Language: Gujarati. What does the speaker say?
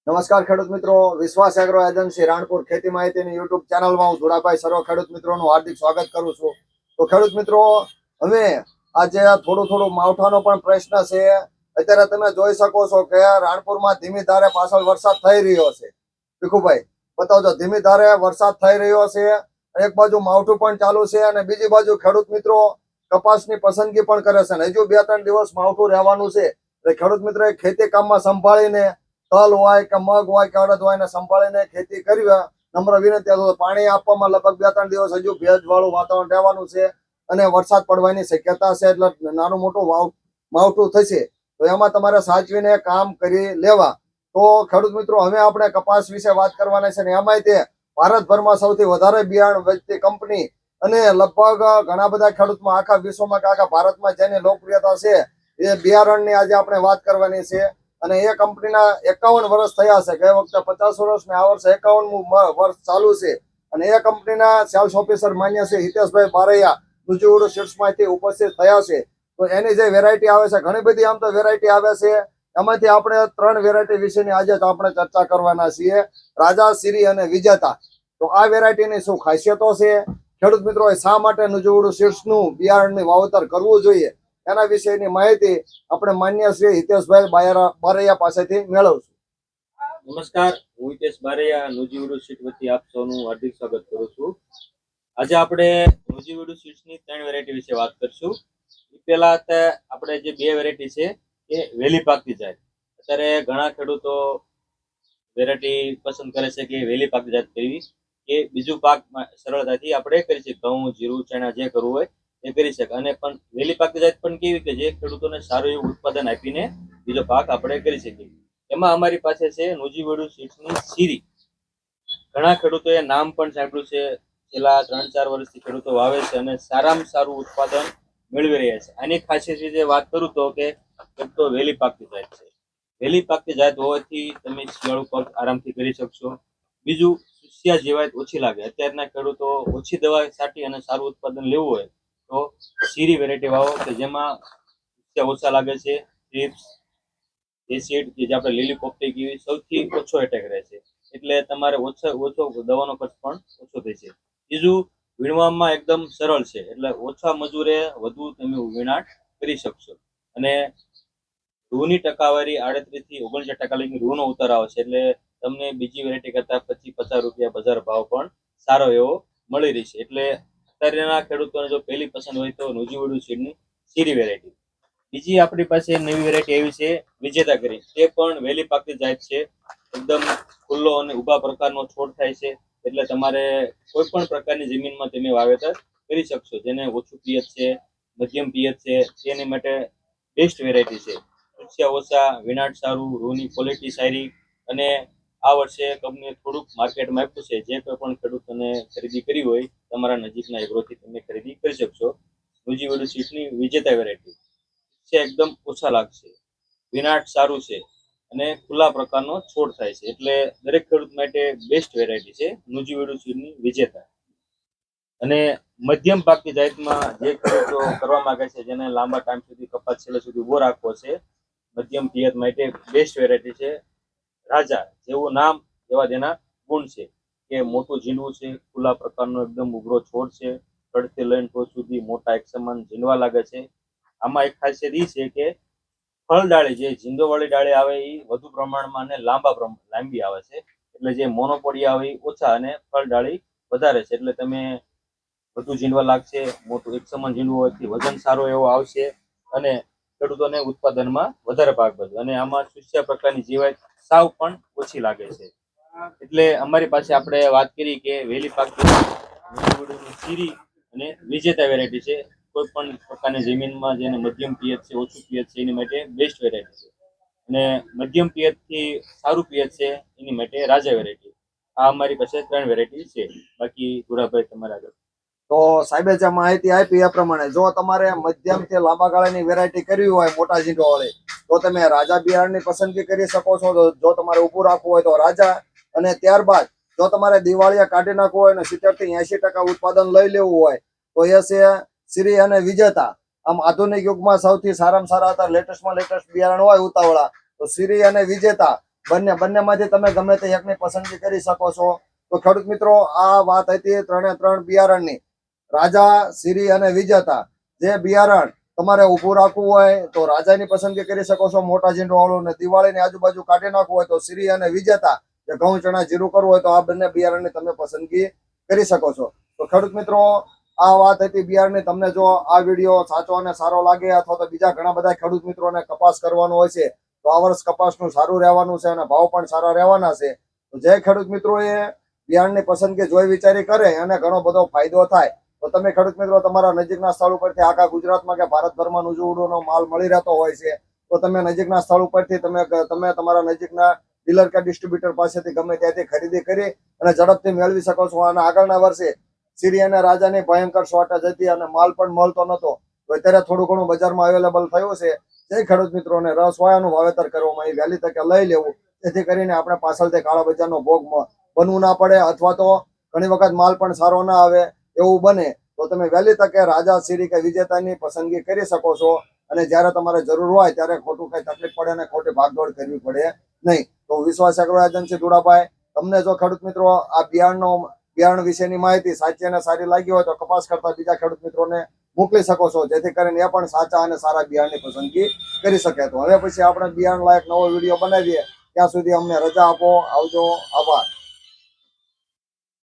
નમસ્કાર ખેડૂત મિત્રો, વિશ્વાસ એગ્રો એજન્સી રાણપુર ખેતી માહિતીની યુટ્યુબ ચેનલમાં હું ધોળાભાઈ સર્વ ખેડૂત મિત્રોનું હાર્દિક સ્વાગત કરું છું. તો ખેડૂત મિત્રો, હવે આજે થોડું માવઠાનો પણ પ્રશ્ન છે. અત્યારે તમે જોઈ શકો છો કે રાણપુરમાં ધીમી ધારે પાછળ વરસાદ થઈ રહ્યો છે. ભીખુભાઈ બતાવજો, ધીમી ધારે વરસાદ થઈ રહ્યો છે. એક બાજુ માવઠું પણ ચાલુ છે અને બીજી બાજુ ખેડૂત મિત્રો કપાસની પસંદગી પણ કરે છે. હજુ 2-3 દિવસ માવઠું રહેવાનું છે. એટલે ખેડૂત મિત્રો ખેતી કામમાં સંભાળીને તલ હોય કે મગ હોય કે અડદ હોય ને સંભાળીને ખેતી કરવી નમ્ર વિનંતી. પાણી આપવામાં લગભગ 2-3 દિવસ હજુ ભેજવાળું વાતાવરણ રહેવાનું છે અને વરસાદ પડવાની શક્યતા છે. એટલે નાનું મોટું માવઠું થશે, તો એમાં તમારે સાચવીને કામ કરી લેવા. તો ખેડૂત મિત્રો, હવે આપણે કપાસ વિશે વાત કરવાના છે ને એમાંય તે ભારતભરમાં સૌથી વધારે બિયારણ વેચતી કંપની અને લગભગ ઘણા બધા ખેડૂતમાં આખા વિશ્વમાં કે આખા ભારતમાં જેની લોકપ્રિયતા છે એ બિયારણની આજે આપણે વાત કરવાની છે. અને એ કંપનીના 51 વર્ષ થયા છે. ગઈ વખતે 50 વર્ષ ને આ વર્ષે 51મું વર્ષ ચાલુ છે. અને એ કંપનીના સેલ્સ ઓફિસર માન્ય છે હિતેશભાઈ બારૈયા નુજીવડુ સીડ્સમાંથી ઉપસ્થિત થયા છે. તો એની જે વેરાયટી આવે છે, ઘણી બધી આમ તો વેરાયટી આવે છે. એમાંથી આપણે 3 વેરાયટી વિશેની આજે આપણે ચર્ચા કરવાના છીએ, રાજા, સિરી અને વિજેતા. તો આ વેરાયટીની શું ખાસિયતો છે, ખેડૂત મિત્રો શા માટે નુજીવડુ સીડ્સનું બિયારણની વાવેતર કરવું જોઈએ, એના વિશેની માહિતી આપણે માન્ય શ્રી હિતેશભાઈ બારૈયા પાસેથી મેળવશું. નમસ્કાર, હું હિતેશ બારૈયા નુજીવડુ સીડ વતી આપ સૌનું હાર્દિક સ્વાગત કરું છું. આજે આપણે નુજીવડુ સીડ્સની 3 વેરાયટી વિશે વાત કરીશું. એ પહેલા આપણે જે 2 વેરાયટી છે એ વહેલી પાકતી જાત. અત્યારે ઘણા ખેડૂતો વેરાયટી પસંદ કરે છે કે વહેલી પાકતી જાત કરવી, કે બીજું પાક સરળતાથી આપણે કરી શકીએ, ઘઉં, જીરું, ચણા જે કરવું હોય એ કરી શકે. અને પણ વહેલી પાકતી જાત પણ કેવી કે જે ખેડૂતોને સારું એવું ઉત્પાદન આપીને બીજો પાક આપણે કરી શકીએ. એમાં અમારી પાસે છે નુજીવડુ સીડ્સની સિરી. ઘણા ખેડૂતોએ નામ પણ સાંભળ્યું છે, છેલ્લા 3-4 વર્ષથી ખેડૂતો વાવે છે અને સારામાં સારું ઉત્પાદન મેળવી રહ્યા છે. આની ખાસિયત વિશે વાત કરું તો કે એક તો વહેલી પાકતી જાત છે. વહેલી પાકતી જાત હોવાથી તમે શિયાળુ પાક આરામથી કરી શકશો. બીજું, સુસ્યા જીવાત ઓછી લાગે. અત્યારના ખેડૂતો ઓછી દવા છાંટી અને સારું ઉત્પાદન લેવું હોય તો સિરી વેરાયટી વાવો કે જેમાં સુસ્યા ઓછા લાગે છે. થ્રિપ્સ, એસિડ કે જે આપણે લીલી પોપટી કહેવી, સૌથી ઓછો એટેક રહે છે. એટલે તમારે ઓછો દવાનો ખર્ચ પણ ઓછો થશે. બીજું, વીણવામાં એકદમ સરળ છે, એટલે ઓછા મજૂરે વધુ તમે વીણાટ કરી શકશો. અને રૂની ટકાવારી 38 થી 39% લગી રૂનો ઉતાર આવે છે. એટલે તમને બીજી વેરાયટી કરતા 25-50 રૂપિયા બજાર ભાવ પણ સારો એવો મળી રહેશે. એટલે અત્યારના ખેડૂતોને જો પહેલી પસંદ હોય તો નુજીવડુ સીડની સિરી વેરાયટી. બીજી આપણી પાસે નવી વેરાયટી આવી છે વિજેતા કરી. તે પણ વહેલી પાકતી જાત છે. એકદમ ખુલ્લો અને ઊભા પ્રકારનો છોડ થાય છે. એટલે તમારે કોઈ પણ પ્રકારની જમીનમાં તમે વાવેતર કરી શકશો. જેને ઓછું પિયત છે, મધ્યમ પિયત છે, તેની માટે બેસ્ટ વેરાયટી છે. સુસ્યા ઓછા, વિનાટ સારું, રૂની ક્વોલિટી સારી. અને આ વર્ષે કંપનીએ થોડુંક માર્કેટમાં આપ્યું છે. જે કોઈ પણ ખેડૂતોને ખરીદી કરી હોય તમારા નજીકના એગ્રોથી તમે ખરીદી કરી શકશો. નુજીવડુ સીડ્સની વિજેતા વેરાયટી છે. એકદમ ઓછા લાગશે, વિનાટ સારું છે અને ખુલ્લા પ્રકારનો છોડ થાય છે. એટલે દરેક ખેડૂત માટે બેસ્ટ વેરાયટી છે નુજીવડુ સીડની વિજેતા. અને મધ્યમ પાકની જાતમાં જે ખેડૂતો કરવા માંગે છે, જેને લાંબા ટાઈમ સુધી કપાસ છેલ્લે સુધી ઉભો રાખવો છે, મધ્યમ પિયત માટે બેસ્ટ વેરાયટી છે રાજા. જેવું નામ એવા તેના ગુણ છે કે મોટું ઝીંડવું છે, ખુલ્લા પ્રકારનો એકદમ ઉભરો છોડ છે, કડથી લઈને ટોચ સુધી મોટા એક સમાન ઝીંડવા લાગે છે. આમાં એક ખાસિયત એ છે કે ફળ ડાળી, જે ઝીંડોવાળી ડાળી આવે એ વધુ પ્રમાણમાં અને લાંબી આવે છે. એટલે જે મોનોપોડી આવે એ ઓછા અને ફળ ડાળી વધારે છે. એટલે તમે વધુ ઝીંડવા લાગશે, મોટું એક સમાન ઝીંડવું હોવાથી વજન સારો એવો આવશે અને ખેડૂતોને ઉત્પાદનમાં વધારે ભાગ ભજવે. અને આમાં સુસ્યા પ્રકારની જીવાત સાવ પણ ઓછી લાગે છે. એટલે અમારી પાસે આપણે વાત કરી કે વહેલી પાકતી સિરી અને વિજેતા વેરાયટી છે. કોઈ પણ પ્રકારની જમીનમાં જેને મધ્યમ પિયત છે, ઓછું પિયત છે, એની માટે બેસ્ટ વેરાયટી છે. અને મધ્યમ પિયતથી સારું પિયત છે એની માટે રાજા વેરાયટી. આ અમારી પાસે 3 વેરાયટી છે. બાકી ગુરાભાઈ તમારે આગળ. તો સાહેબે જે માહિતી આપી એ પ્રમાણે જો તમારે મધ્યમ થી લાંબા ગાળાની વેરાયટી કરવી હોય મોટા ઝીંડવા વાળી, તો તમે રાજા બિયારણની પસંદગી કરી શકો છો. જો તમારે ઊભું રાખવું હોય તો રાજા. અને ત્યારબાદ જો તમારે દિવાળીયા કાઢી નાખવું હોય અને 70 થી 80% ઉત્પાદન લઈ લેવું હોય તો એ છે સિરી અને વિજેતા. આમ આધુનિક યુગમાં સૌથી સારામાં સારા હતા લેટેસ્ટમાં લેટેસ્ટ બિયારણ હોય ઉતાવળા તો સિરી અને વિજેતા બંનેમાંથી તમે ગમે તે એકની પસંદગી કરી શકો છો. તો ખેડૂત મિત્રો, આ વાત હતી 3 બિયારણની. રાજા, સિરી અને વિજેતા. જે બિયારણ તમારે ઊભું રાખવું હોય તો રાજાની પસંદગી કરી શકો છો, મોટા ઝીંડો વાળું, ને દિવાળીની આજુબાજુ કાઢી નાખવું હોય તો સિરી અને વિજેતા, જે ઘઉં ચણા જીરું કરવું હોય તો આ બંને બિયારણની તમે પસંદગી કરી શકો છો. તો ખેડૂત મિત્રો, આ વાત હતી બિયારણની. તમને જો આ વિડીયો સાચો અને સારો લાગે, અથવા તો બીજા ઘણા બધા ખેડૂત મિત્રોને કપાસ કરવાનો હોય છે, તો આ વર્ષ કપાસનું સારું રહેવાનું છે અને ભાવ પણ સારા રહેવાના છે. તો જે ખેડૂત મિત્રોએ બિયારણની પસંદગી જોઈ વિચારી કરે અને ઘણો બધો ફાયદો થાય, તો તમે ખેડૂત મિત્રો તમારા નજીકના સ્થળ ઉપરથી, આખા ગુજરાતમાં કે ભારતભરમાં નુજીવુડનો માલ મળી રહેતો હોય છે, તો તમે નજીકના સ્થળ ઉપરથી તમે તમારા નજીકના ડીલર કે ડિસ્ટ્રીબ્યુટર પાસેથી ગમે ત્યાંથી ખરીદી કરી અને ઝડપથી મેળવી શકો છો. અને આગળના વર્ષે સિરી અને રાજાની ભયંકર શોર્ટેજ હતી અને માલ પણ મળતો નતો. તો અત્યારે થોડું ઘણું બજારમાં અવેલેબલ થયું છે. જે ખેડૂત મિત્રોને રસ હોય એનું વાવેતર કરવામાં આવી વહેલી તકે લઈ લેવું, જેથી કરીને આપણે પાછળથી કાળા બજારનો ભોગ બનવું ના પડે, અથવા તો ઘણી વખત માલ પણ સારો ના આવે એવું બને. તો તમે વહેલી તકે રાજા, સિરી કે વિજેતાની પસંદગી કરી શકો છો. અને જ્યારે તમારે જરૂર હોય ત્યારે ખોટું કઈ તકલીફ પડે અને ખોટી ભાગદોડ કરવી પડે નહીં. તો વિશ્વાસ એગ્રો એજન્સી ધુડાભાઈ, તમને જો ખેડૂત મિત્રો આ બિયારણ વિશેની માહિતી સાચી અને સારી લાગી હોય તો કપાસ કરતા બીજા ખેડૂત મિત્રોને મોકલી શકો છો, જેથી કરીને એ પણ સાચા અને સારા બિયારણની પસંદગી કરી શકે. તો હવે પછી આપણે બિયારણ લાયક નવો વિડીયો બનાવીએ. ત્યાં સુધી અમને રજા આપો. આવજો. આભાર.